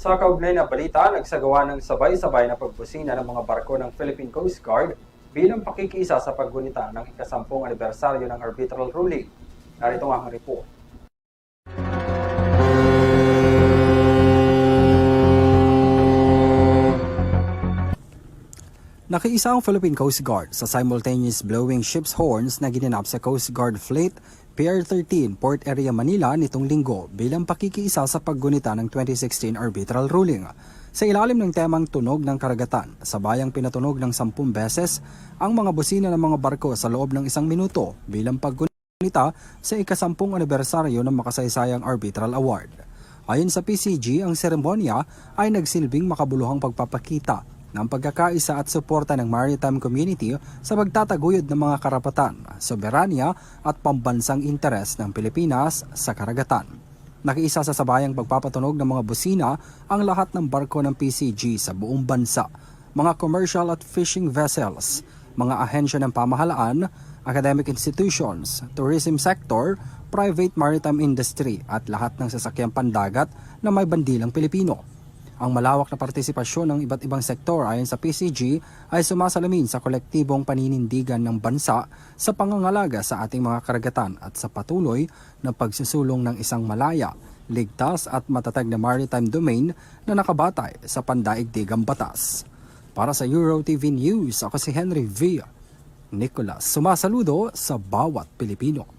Sa kaugnay na balita, nagsagawa ng sabay-sabay na pagbusina ng mga barko ng Philippine Coast Guard bilang pakikiisa sa paggunita ng ika-10 anibersaryo ng arbitral ruling. Narito ang report. Nakiisa ang Philippine Coast Guard sa simultaneous blowing ships horns na ginanap sa Coast Guard Fleet Pier 13, Port Area, Manila nitong linggo bilang pakikiisa sa paggunita ng 2016 arbitral ruling. Sa ilalim ng temang tunog ng karagatan, sabayang pinatunog ng 10 beses ang mga busina ng mga barko sa loob ng 1 minuto bilang paggunita sa ika-10 anibersaryo ng makasaysayang arbitral award. Ayon sa PCG, ang seremonya ay nagsilbing makabuluhang pagpapakita ng pagkakaisa at suporta ng maritime community sa pagtataguyod ng mga karapatan, soberanya at pambansang interes ng Pilipinas sa karagatan. Nakiisa sa sabayang pagpapatunog ng mga busina ang lahat ng barko ng PCG sa buong bansa, mga commercial at fishing vessels, mga ahensya ng pamahalaan, academic institutions, tourism sector, private maritime industry at lahat ng sasakyang pandagat na may bandilang Pilipino. Ang malawak na partisipasyon ng iba't ibang sektor ayon sa PCG ay sumasalamin sa kolektibong paninindigan ng bansa sa pangangalaga sa ating mga karagatan at sa patuloy na pagsusulong ng isang malaya, ligtas at matatag na maritime domain na nakabatay sa pandaigdigang batas. Para sa EuroTV News, ako si Henry V. Nicolas, sumasaludo sa bawat Pilipino.